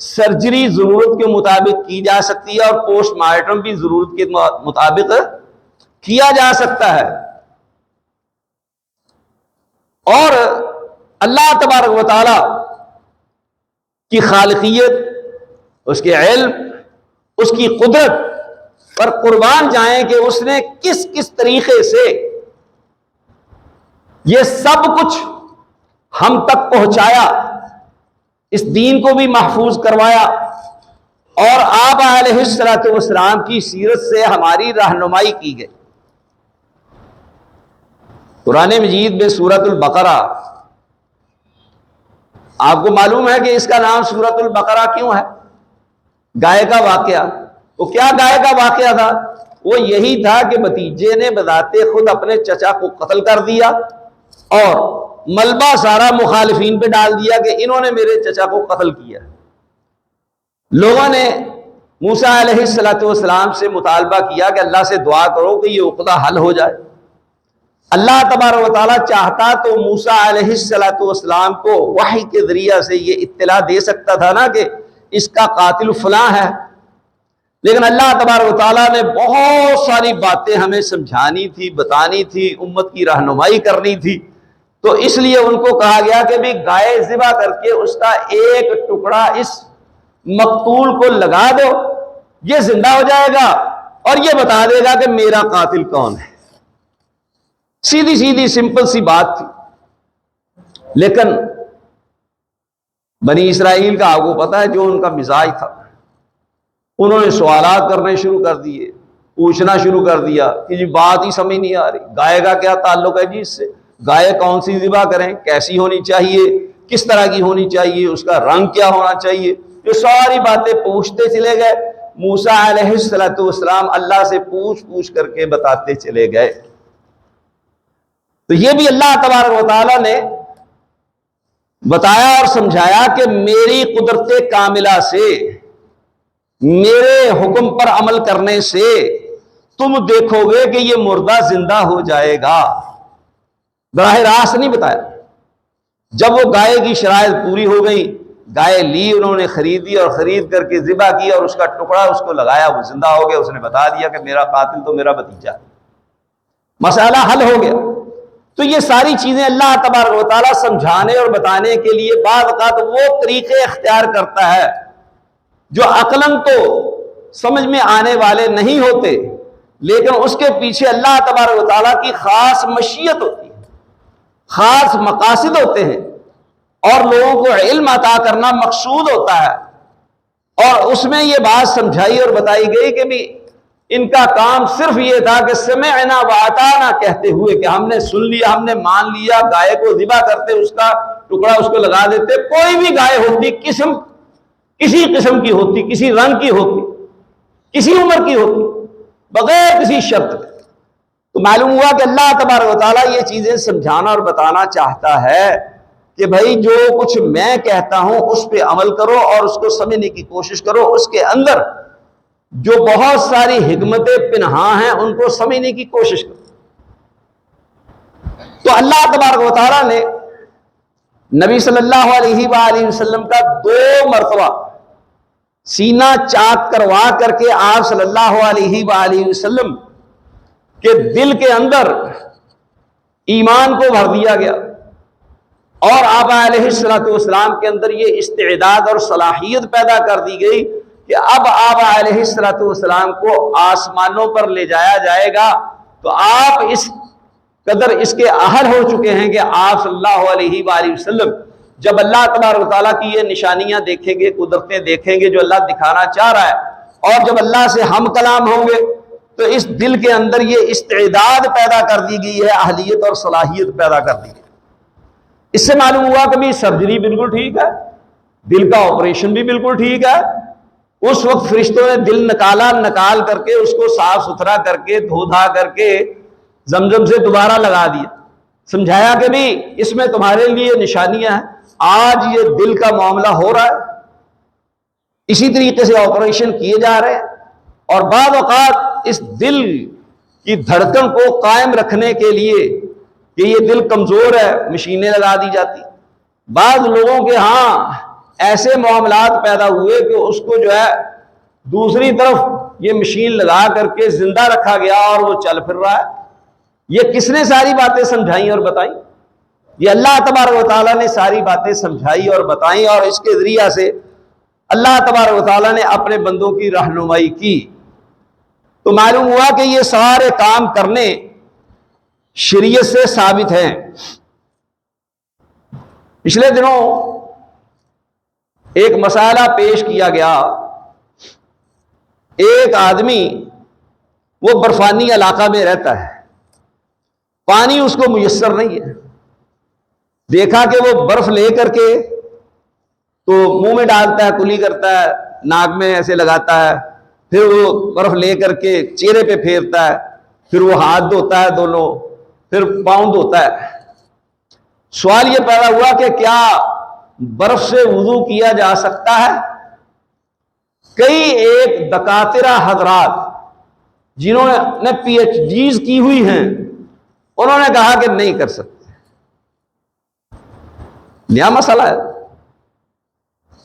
سرجری ضرورت کے مطابق کی جا سکتی ہے اور پوسٹ مارٹم بھی ضرورت کے مطابق کیا جا سکتا ہے۔ اور اللہ تبارک و تعالی کی خالقیت، اس کے علم، اس کی قدرت پر قربان جائیں کہ اس نے کس کس طریقے سے یہ سب کچھ ہم تک پہنچایا، اس دین کو بھی محفوظ کروایا، اور آپ علیہ الصلوۃ والسلام کی سیرت سے ہماری رہنمائی کی گئی۔ قرآن مجید میں سورۃ البقرہ، آپ کو معلوم ہے کہ اس کا نام سورۃ البقرہ کیوں ہے؟ گائے کا واقعہ۔ وہ کیا گائے کا واقعہ تھا؟ وہ یہی تھا کہ بھتیجے نے بذات خود اپنے چچا کو قتل کر دیا اور ملبہ سارا مخالفین پہ ڈال دیا کہ انہوں نے میرے چچا کو قتل کیا۔ لوگوں نے موسیٰ علیہ الصلوۃ والسلام سے مطالبہ کیا کہ اللہ سے دعا کرو کہ یہ عقدہ حل ہو جائے۔ اللہ تبارک و تعالیٰ چاہتا تو موسیٰ علیہ الصلوۃ والسلام کو وحی کے ذریعہ سے یہ اطلاع دے سکتا تھا نا کہ اس کا قاتل فلاں ہے، لیکن اللہ تبارک و تعالیٰ نے بہت ساری باتیں ہمیں سمجھانی تھی، بتانی تھی، امت کی رہنمائی کرنی تھی، تو اس لیے ان کو کہا گیا کہ بھی گائے ذبح کر کے اس کا ایک ٹکڑا اس مقتول کو لگا دو، یہ زندہ ہو جائے گا اور یہ بتا دے گا کہ میرا قاتل کون ہے۔ سیدھی سیدھی سمپل سی بات تھی، لیکن بنی اسرائیل کا آپ کو پتا ہے جو ان کا مزاج تھا، انہوں نے سوالات کرنے شروع کر دیے، پوچھنا شروع کر دیا کہ جی بات ہی سمجھ نہیں آ رہی، گائے کا کیا تعلق ہے جی اس سے، گائے کون سی ذبح کریں، کیسی ہونی چاہیے، کس طرح کی ہونی چاہیے، اس کا رنگ کیا ہونا چاہیے، یہ ساری باتیں پوچھتے چلے گئے۔ موسیٰ علیہ الصلوۃ والسلام اللہ سے پوچھ کر کے بتاتے چلے گئے۔ تو یہ بھی اللہ تبارک و تعالیٰ نے بتایا اور سمجھایا کہ میری قدرت کاملہ سے، میرے حکم پر عمل کرنے سے تم دیکھو گے کہ یہ مردہ زندہ ہو جائے گا، براہ راست نہیں بتایا۔ جب وہ گائے کی شرائط پوری ہو گئی، گائے لی، انہوں نے خریدی اور خرید کر کے ذبح کی اور اس کا ٹکڑا اس کو لگایا، وہ زندہ ہو گیا، اس نے بتا دیا کہ میرا قاتل تو میرا بھتیجا ہے، مسئلہ حل ہو گیا۔ تو یہ ساری چیزیں اللہ تبارک و تعالیٰ سمجھانے اور بتانے کے لیے بعض اوقات وہ طریقے اختیار کرتا ہے جو عقلاً تو سمجھ میں آنے والے نہیں ہوتے، لیکن اس کے پیچھے اللہ تبارک و تعالیٰ کی خاص مشیت ہوتی ہے، خاص مقاصد ہوتے ہیں، اور لوگوں کو علم عطا کرنا مقصود ہوتا ہے۔ اور اس میں یہ بات سمجھائی اور بتائی گئی کہ بھی ان کا کام صرف یہ تھا کہ سمعنا واطعنا کہتے ہوئے کہ ہم نے سن لیا، ہم نے مان لیا، گائے کو ذبح کرتے، اس کا ٹکڑا اس کو لگا دیتے، کوئی بھی گائے ہوتی، کسی قسم کی ہوتی، کسی رنگ کی ہوتی، کسی عمر کی ہوتی، بغیر کسی شرط کے۔ تو معلوم ہوا کہ اللہ تبارک و تعالیٰ یہ چیزیں سمجھانا اور بتانا چاہتا ہے کہ بھائی جو کچھ میں کہتا ہوں اس پہ عمل کرو اور اس کو سمجھنے کی کوشش کرو، اس کے اندر جو بہت ساری حکمتیں پنہاں ہیں ان کو سمجھنے کی کوشش کرو۔ تو اللہ تبارک و تعالیٰ نے نبی صلی اللہ علیہ وآلہ وسلم کا 2 مرتبہ سینہ چاک کروا کر کے آپ صلی اللہ علیہ وآلہ وسلم کے دل کے اندر ایمان کو بھر دیا گیا، اور آپ علیہ السلام کے اندر یہ استعداد اور صلاحیت پیدا کر دی گئی کہ اب آپ علیہ السلام کو آسمانوں پر لے جایا جائے گا، تو آپ اس قدر اس کے اہل ہو چکے ہیں کہ آپ صلی اللہ علیہ وآلہ وسلم جب اللہ تبارک و تعالیٰ کی یہ نشانیاں دیکھیں گے، قدرتیں دیکھیں گے جو اللہ دکھانا چاہ رہا ہے، اور جب اللہ سے ہم کلام ہوں گے تو اس دل کے اندر یہ استعداد پیدا کر دی گئی ہے، اہلیت اور صلاحیت پیدا کر دی گئی۔ اس سے معلوم ہوا کہ بھی سرجری بالکل ٹھیک ہے، دل کا آپریشن بھی بالکل ٹھیک ہے۔ اس وقت فرشتوں نے دل نکال کر کے اس کو صاف ستھرا کر کے دھو دھا کر کے زمزم سے دوبارہ لگا دیا، سمجھایا کہ بھی اس میں تمہارے لیے نشانیاں ہیں، آج یہ دل کا معاملہ ہو رہا ہے۔ اسی طریقے سے آپریشن کیے جا رہے ہیں، اور بعض اوقات اس دل کی دھڑکن کو قائم رکھنے کے لیے کہ یہ دل کمزور ہے مشینیں لگا دی جاتی۔ بعض لوگوں کے ہاں ایسے معاملات پیدا ہوئے کہ اس کو جو ہے دوسری طرف یہ مشین لگا کر کے زندہ رکھا گیا اور وہ چل پھر رہا ہے۔ یہ کس نے ساری باتیں سمجھائیں اور بتائیں؟ یہ اللہ تبارک و تعالیٰ نے ساری باتیں سمجھائی اور بتائیں، اور اس کے ذریعہ سے اللہ تبارک و تعالیٰ نے اپنے بندوں کی رہنمائی کی۔ تو معلوم ہوا کہ یہ سارے کام کرنے شریعت سے ثابت ہیں۔ پچھلے دنوں ایک مسئلہ پیش کیا گیا، ایک آدمی وہ برفانی علاقہ میں رہتا ہے، پانی اس کو میسر نہیں ہے، دیکھا کہ وہ برف لے کر کے تو منہ میں ڈالتا ہے، کلی کرتا ہے، ناک میں ایسے لگاتا ہے، پھر وہ برف لے کر کے چہرے پہ پھیرتا ہے، پھر وہ ہاتھ دھوتا ہے دونوں، پھر پاؤں دھوتا ہے۔ سوال یہ پیدا ہوا کہ کیا برف سے وضو کیا جا سکتا ہے؟ کئی ایک دکاترہ حضرات جنہوں نے پی ایچ ڈیز کی ہوئی ہیں انہوں نے کہا کہ نہیں کر سکتے، نیا مسئلہ ہے۔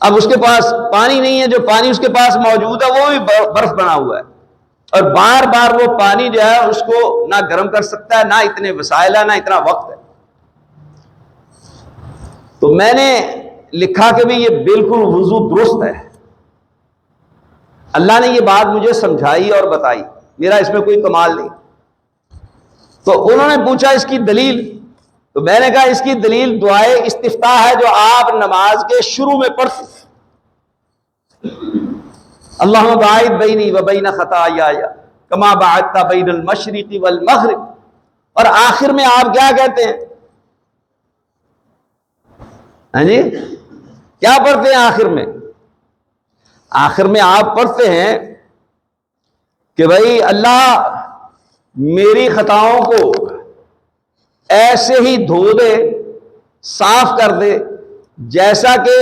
اب اس کے پاس پانی نہیں ہے، جو پانی اس کے پاس موجود ہے وہ بھی برف بنا ہوا ہے، اور بار بار وہ پانی جو ہے اس کو نہ گرم کر سکتا ہے، نہ اتنے وسائل ہے، نہ اتنا وقت ہے۔ تو میں نے لکھا کہ بھی یہ بالکل وضو درست ہے، اللہ نے یہ بات مجھے سمجھائی اور بتائی، میرا اس میں کوئی کمال نہیں۔ تو انہوں نے پوچھا اس کی دلیل، تو میں نے کہا اس کی دلیل دعائے استفتاح ہے جو آپ نماز کے شروع میں پڑھتے، اللہم باعد بینی و بین خطایایا کما باعدت بین المشرق والمغرب، اور آخر میں آپ کیا کہتے ہیں؟ ہاں جی کیا پڑھتے ہیں آخر میں؟ آخر میں آپ پڑھتے ہیں کہ بھائی اللہ میری خطاؤں کو ایسے ہی دھو دے، صاف کر دے، جیسا کہ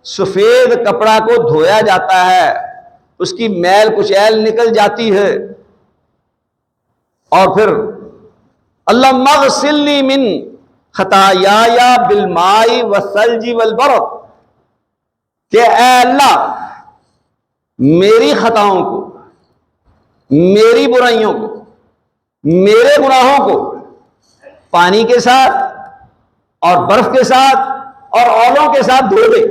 سفید کپڑا کو دھویا جاتا ہے، اس کی میل کچیل نکل جاتی ہے، اور پھر اللہم اغسلنی من خطایا بالماء والثلج والبرد، کہ اے اللہ میری خطاؤں کو، میری برائیوں کو، میرے گناہوں کو پانی کے ساتھ اور برف کے ساتھ اور اولوں کے ساتھ دھو دے۔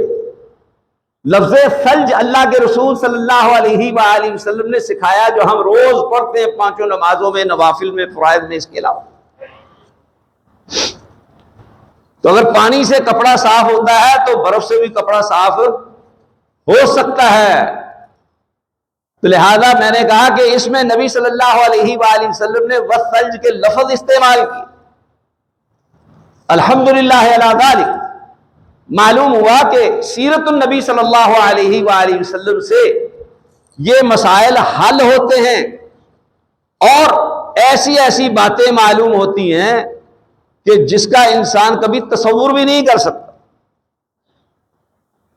لفظ ثلج اللہ کے رسول صلی اللہ علیہ وآلہ وسلم نے سکھایا، جو ہم روز پڑھتے ہیں پانچوں نمازوں میں، نوافل میں، فرائض میں، اس کے علاوہ۔ تو اگر پانی سے کپڑا صاف ہوتا ہے تو برف سے بھی کپڑا صاف ہو سکتا ہے۔ تو لہذا میں نے کہا کہ اس میں نبی صلی اللہ علیہ وآلہ وسلم نے والثلج کے لفظ استعمال کی۔ الحمدللہ علی ذلک، معلوم ہوا کہ سیرت النبی صلی اللہ علیہ وآلہ وسلم سے یہ مسائل حل ہوتے ہیں، اور ایسی ایسی باتیں معلوم ہوتی ہیں کہ جس کا انسان کبھی تصور بھی نہیں کر سکتا۔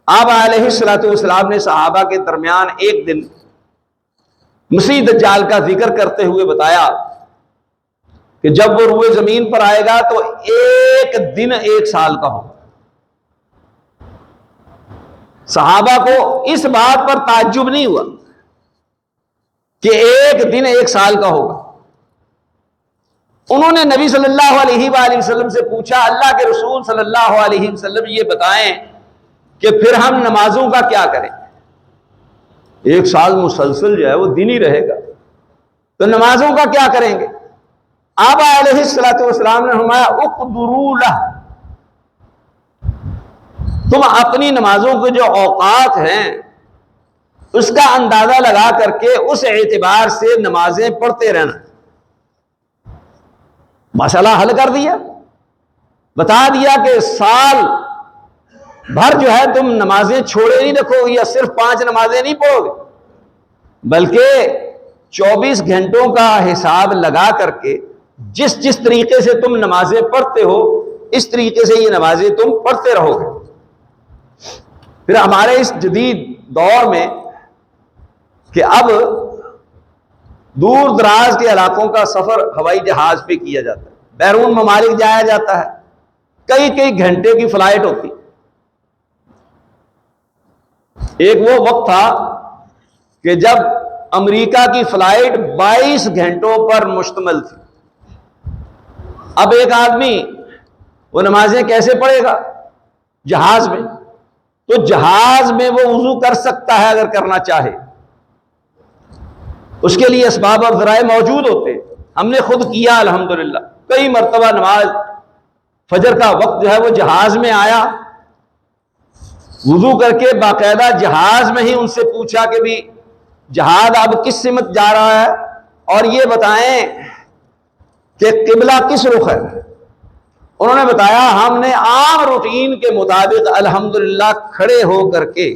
آپ علیہ الصلوۃ والسلام نے صحابہ کے درمیان ایک دن مسیح دجال کا ذکر کرتے ہوئے بتایا کہ جب وہ روئے زمین پر آئے گا تو ایک دن 1 سال کا ہوگا۔ صحابہ کو اس بات پر تعجب نہیں ہوا کہ ایک دن 1 سال کا ہوگا۔ انہوں نے نبی صلی اللہ علیہ وآلہ وسلم سے پوچھا، اللہ کے رسول صلی اللہ علیہ وسلم یہ بتائیں کہ پھر ہم نمازوں کا کیا کریں؟ 1 سال مسلسل جو ہے وہ دن ہی رہے گا، تو نمازوں کا کیا کریں گے؟ آبا علیہ الصلوۃ والسلام نے فرمایا اقدروا لہ، تم اپنی نمازوں کے جو اوقات ہیں اس کا اندازہ لگا کر کے اس اعتبار سے نمازیں پڑھتے رہنا۔ مسئلہ حل کر دیا، بتا دیا کہ سال بھر جو ہے تم نمازیں چھوڑے نہیں رکھو گے، یا صرف 5 نمازیں نہیں پڑھو گے، بلکہ 24 گھنٹوں کا حساب لگا کر کے جس جس طریقے سے تم نمازیں پڑھتے ہو اس طریقے سے یہ نمازیں تم پڑھتے رہو گے۔ پھر ہمارے اس جدید دور میں کہ اب دور دراز کے علاقوں کا سفر ہوائی جہاز پہ کیا جاتا ہے، بیرون ممالک جایا جاتا ہے، کئی کئی گھنٹے کی فلائٹ ہوتی۔ ایک وہ وقت تھا کہ جب امریکہ کی فلائٹ 22 گھنٹوں پر مشتمل تھی۔ اب ایک آدمی وہ نمازیں کیسے پڑھے گا؟ جہاز میں، تو جہاز میں وہ وضو کر سکتا ہے اگر کرنا چاہے، اس کے لیے اسباب اور ذرائع موجود ہوتے۔ ہم نے خود کیا الحمدللہ، کئی مرتبہ نماز فجر کا وقت جو ہے وہ جہاز میں آیا، وضو کر کے باقاعدہ جہاز میں ہی ان سے پوچھا کہ بھی جہاز اب کس سمت جا رہا ہے اور یہ بتائیں کہ قبلہ کس رخ ہے۔ انہوں نے بتایا ہم نے عام روٹین کے مطابق الحمدللہ کھڑے ہو کر کے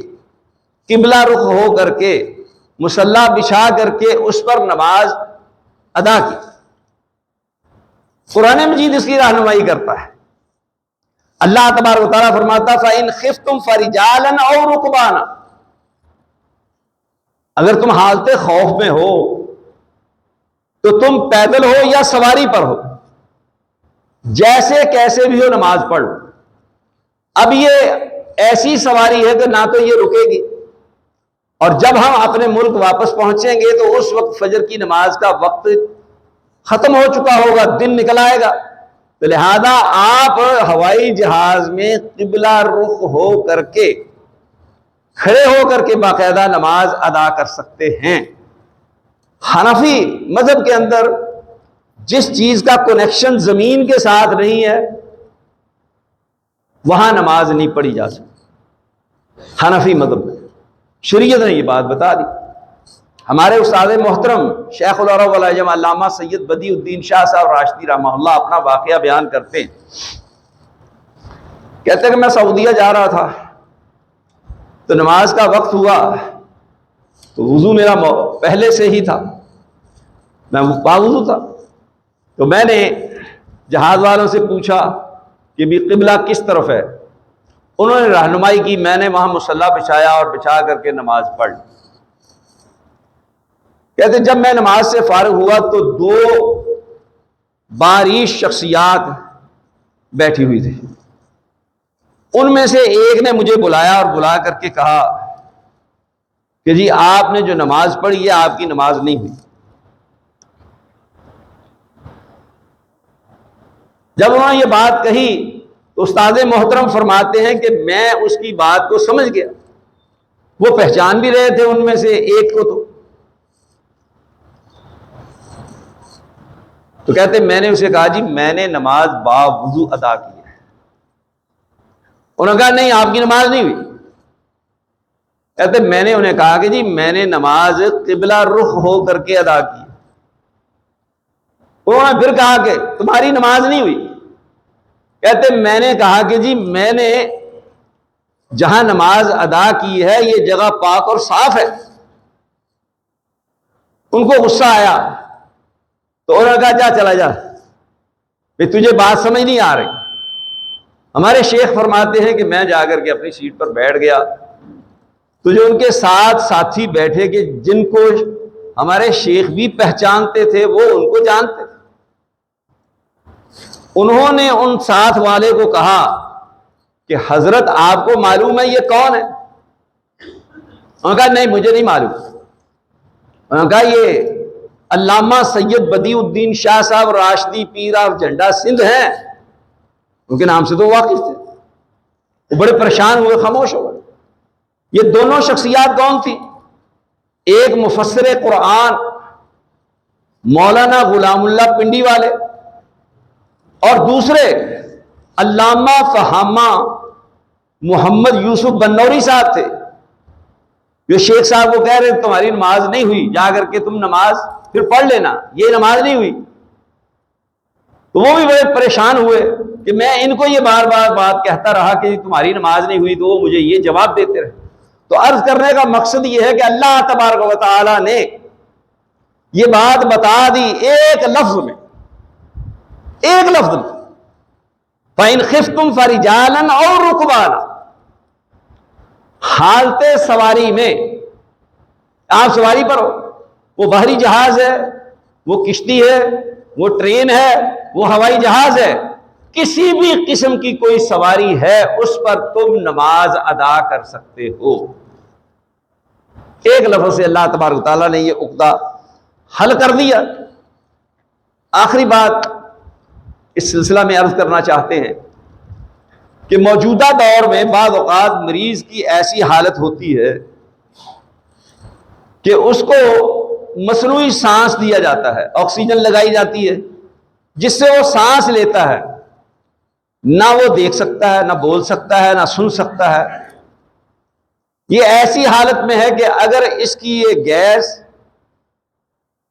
قبلہ رخ ہو کر کے مصلی بچھا کر کے اس پر نماز ادا کی۔ قرآن مجید اس کی رہنمائی کرتا ہے۔ اللہ تبارک و تعالیٰ فرماتا فَإِنْ خِفْتُمْ فَرِجَالًا أَوْ رُكْبَانًا، اگر تم حالت خوف میں ہو تو تم پیدل ہو یا سواری پر ہو، جیسے کیسے بھی ہو نماز پڑھ لو۔ اب یہ ایسی سواری ہے کہ نہ تو یہ رکے گی، اور جب ہم اپنے ملک واپس پہنچیں گے تو اس وقت فجر کی نماز کا وقت ختم ہو چکا ہوگا، دن نکل آئے گا۔ تو لہذا آپ ہوائی جہاز میں قبلہ رخ ہو کر کے کھڑے ہو کر کے باقاعدہ نماز ادا کر سکتے ہیں۔ حنفی مذہب کے اندر جس چیز کا کنیکشن زمین کے ساتھ نہیں ہے وہاں نماز نہیں پڑھی جا سکتی۔ حنفی مذہب میں شریعت نے یہ بات بتا دی۔ ہمارے استاد محترم شیخ العرب والعجم علامہ سید بدیع الدین شاہ صاحب راشدی رحمہ اللہ اپنا واقعہ بیان کرتے ہیں، کہتے ہیں کہ میں سعودیہ جا رہا تھا تو نماز کا وقت ہوا تو وضو میرا پہلے سے ہی تھا، میں باوضو تھا، تو میں نے جہاز والوں سے پوچھا کہ بھی قبلہ کس طرف ہے۔ انہوں نے رہنمائی کی، میں نے وہاں مصلی بچھایا اور بچھا کر کے نماز پڑھ لی۔ کہتے جب میں نماز سے فارغ ہوا تو 2 باریش شخصیات بیٹھی ہوئی تھی. ان میں سے ایک نے مجھے بلایا اور بلا کر کے کہا کہ جی آپ نے جو نماز پڑھی ہے آپ کی نماز نہیں ہوئی. جب انہوں نے یہ بات کہی تو استاد محترم فرماتے ہیں کہ میں اس کی بات کو سمجھ گیا. وہ پہچان بھی رہے تھے ان میں سے ایک کو. تو کہتے میں نے اسے کہا جی میں نے نماز باوضو ادا کی ہے. انہوں نے کہا نہیں آپ کی نماز نہیں ہوئی. کہتے میں نے انہیں کہا کہ جی میں نے نماز قبلہ رخ ہو کر کے ادا کی. انہوں نے پھر کہا کہ تمہاری نماز نہیں ہوئی. کہتے میں نے کہا کہ جی میں نے جہاں نماز ادا کی ہے یہ جگہ پاک اور صاف ہے. ان کو غصہ آیا تو انہوں نے کہا جا چلا جا کہ تجھے بات سمجھ نہیں آ رہی. ہمارے شیخ فرماتے ہیں کہ میں جا کر کے اپنی سیٹ پر بیٹھ گیا تو جو ان کے ساتھ ساتھی بیٹھے کہ جن کو ہمارے شیخ بھی پہچانتے تھے وہ ان کو جانتے تھے. انہوں نے ان ساتھ والے کو کہا کہ حضرت آپ کو معلوم ہے یہ کون ہے؟ انہوں نے کہا نہیں مجھے نہیں معلوم. انہوں نے کہا یہ علامہ سید بدیع الدین شاہ صاحب راشدی پیر اور جھنڈا سندھ ہیں. ان کے نام سے تو واقف تھے. وہ بڑے پریشان ہوئے, خاموش ہو گئے. یہ دونوں شخصیات کون تھی؟ ایک مفسر قرآن مولانا غلام اللہ پنڈی والے اور دوسرے علامہ فہامہ محمد یوسف بنوری صاحب تھے جو شیخ صاحب کو کہہ رہے تمہاری نماز نہیں ہوئی, جا کر کے تم نماز پھر پڑھ لینا, یہ نماز نہیں ہوئی. تو وہ بھی بڑے پریشان ہوئے کہ میں ان کو یہ بار بار بات کہتا رہا کہ تمہاری نماز نہیں ہوئی تو وہ مجھے یہ جواب دیتے رہے. تو عرض کرنے کا مقصد یہ ہے کہ اللہ تبارک و تعالی نے یہ بات بتا دی ایک لفظ میں, ایک لفظ میں فَإِنْ خِفْتُمْ فَرِجَالًا أَوْ رُكْبَانًا. حالت سواری میں آپ سواری پر ہو, وہ بحری جہاز ہے, وہ کشتی ہے, وہ ٹرین ہے, وہ ہوائی جہاز ہے, کسی بھی قسم کی کوئی سواری ہے اس پر تم نماز ادا کر سکتے ہو. ایک لفظ سے اللہ تبارک تعالیٰ نے یہ عقدہ حل کر دیا. آخری بات اس سلسلہ میں عرض کرنا چاہتے ہیں کہ موجودہ دور میں بعض اوقات مریض کی ایسی حالت ہوتی ہے کہ اس کو مصنوعی سانس دیا جاتا ہے, آکسیجن لگائی جاتی ہے جس سے وہ سانس لیتا ہے. نہ وہ دیکھ سکتا ہے, نہ بول سکتا ہے, نہ سن سکتا ہے. یہ ایسی حالت میں ہے کہ اگر اس کی یہ گیس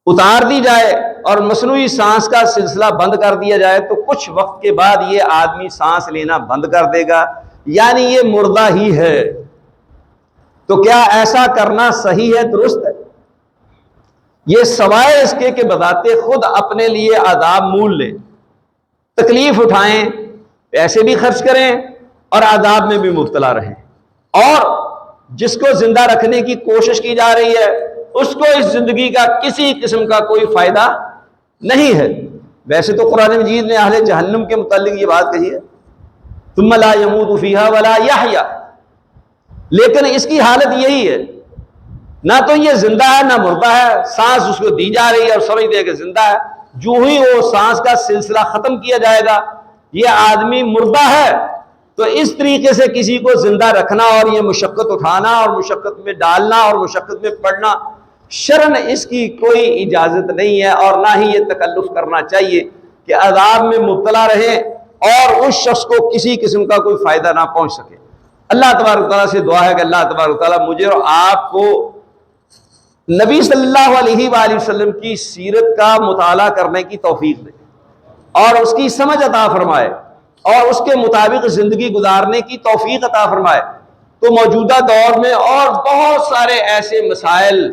اتار دی جائے اور مصنوعی سانس کا سلسلہ بند کر دیا جائے تو کچھ وقت کے بعد یہ آدمی سانس لینا بند کر دے گا, یعنی یہ مردہ ہی ہے. تو کیا ایسا کرنا صحیح ہے, درست ہے؟ یہ سوائے اس کے کہ بذات خود اپنے لیے عذاب مول لیں, تکلیف اٹھائیں, پیسے بھی خرچ کریں اور عذاب میں بھی مبتلا رہیں, اور جس کو زندہ رکھنے کی کوشش کی جا رہی ہے اس کو اس زندگی کا کسی قسم کا کوئی فائدہ نہیں ہے. ویسے تو قرآن مجید نے اہل جہنم کے متعلق یہ بات کہی ہے ثم لا يموت فيها ولا يحيا, لیکن اس کی حالت یہی ہے, نہ تو یہ زندہ ہے نہ مردہ ہے. سانس اس کو دی جا رہی ہے اور سمجھتے ہیں کہ زندہ ہے, جو ہی وہ سانس کا سلسلہ ختم کیا جائے گا یہ آدمی مردہ ہے. تو اس طریقے سے کسی کو زندہ رکھنا اور یہ مشقت اٹھانا اور مشقت میں ڈالنا اور مشقت میں پڑنا شرعاً اس کی کوئی اجازت نہیں ہے, اور نہ ہی یہ تکلف کرنا چاہیے کہ عذاب میں مبتلا رہے اور اس شخص کو کسی قسم کا کوئی فائدہ نہ پہنچ سکے. اللہ تبارک تعالیٰ سے دعا ہے کہ اللہ تبارک تعالیٰ مجھے اور آپ کو نبی صلی اللہ علیہ وآلہ وسلم کی سیرت کا مطالعہ کرنے کی توفیق دے اور اس کی سمجھ عطا فرمائے اور اس کے مطابق زندگی گزارنے کی توفیق عطا فرمائے. تو موجودہ دور میں اور بہت سارے ایسے مسائل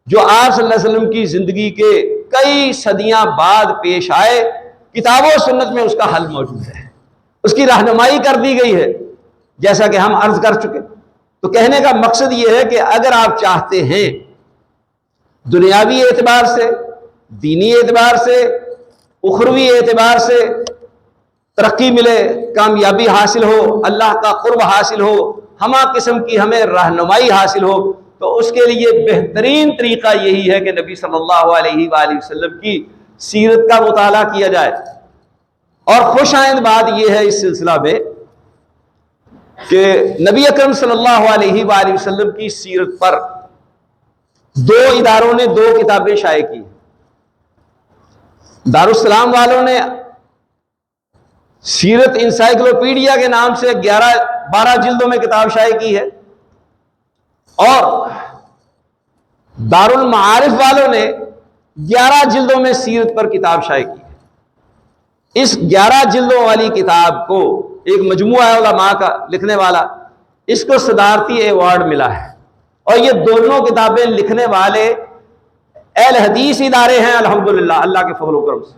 جو آپ صلی اللہ علیہ وسلم کی زندگی کے کئی صدیاں بعد پیش آئے, کتاب و سنت میں اس کا حل موجود ہے, اس کی رہنمائی کر دی گئی ہے جیسا کہ ہم عرض کر چکے. تو کہنے کا مقصد یہ ہے کہ اگر آپ چاہتے ہیں دنیاوی اعتبار سے, دینی اعتبار سے, اخروی اعتبار سے ترقی ملے، کامیابی حاصل ہو، اللہ کا قرب حاصل ہو، ہمہ قسم کی ہمیں رہنمائی حاصل ہو، تو اس کے لیے بہترین طریقہ یہی ہے کہ نبی صلی اللہ علیہ وآلہ وسلم کی سیرت کا مطالعہ کیا جائے۔ اور خوش آئند بات یہ ہے اس سلسلہ میں کہ نبی اکرم صلی اللہ علیہ وآلہ وسلم کی سیرت پر دو اداروں نے دو کتابیں شائع کی۔ دارالسلام والوں نے سیرت انسائکلوپیڈیا کے نام سے 12 جلدوں میں کتاب شائع کی ہے، اور دارالمعارف والوں نے 11 جلدوں میں سیرت پر کتاب شائع کی ہے۔ اس 11 جلدوں والی کتاب کو ایک مجموعہ علماء کا لکھنے والا، اس کو صدارتی ایوارڈ ملا ہے، اور یہ دونوں کتابیں لکھنے والے اہل حدیث ادارے ہیں الحمدللہ اللہ کے فضل و کرم سے۔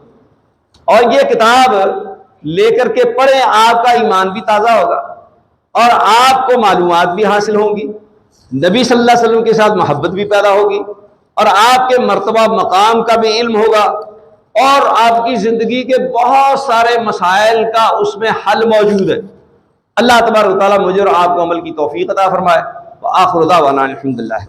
اور یہ کتاب لے کر کے پڑھیں، آپ کا ایمان بھی تازہ ہوگا اور آپ کو معلومات بھی حاصل ہوں گی، نبی صلی اللہ علیہ وسلم کے ساتھ محبت بھی پیدا ہوگی، اور آپ کے مرتبہ مقام کا بھی علم ہوگا، اور آپ کی زندگی کے بہت سارے مسائل کا اس میں حل موجود ہے۔ اللہ تبارک و تعالیٰ مجھے اور آپ کو عمل کی توفیق عطا فرمائے۔ وآخر دعوانا الحمدللہ۔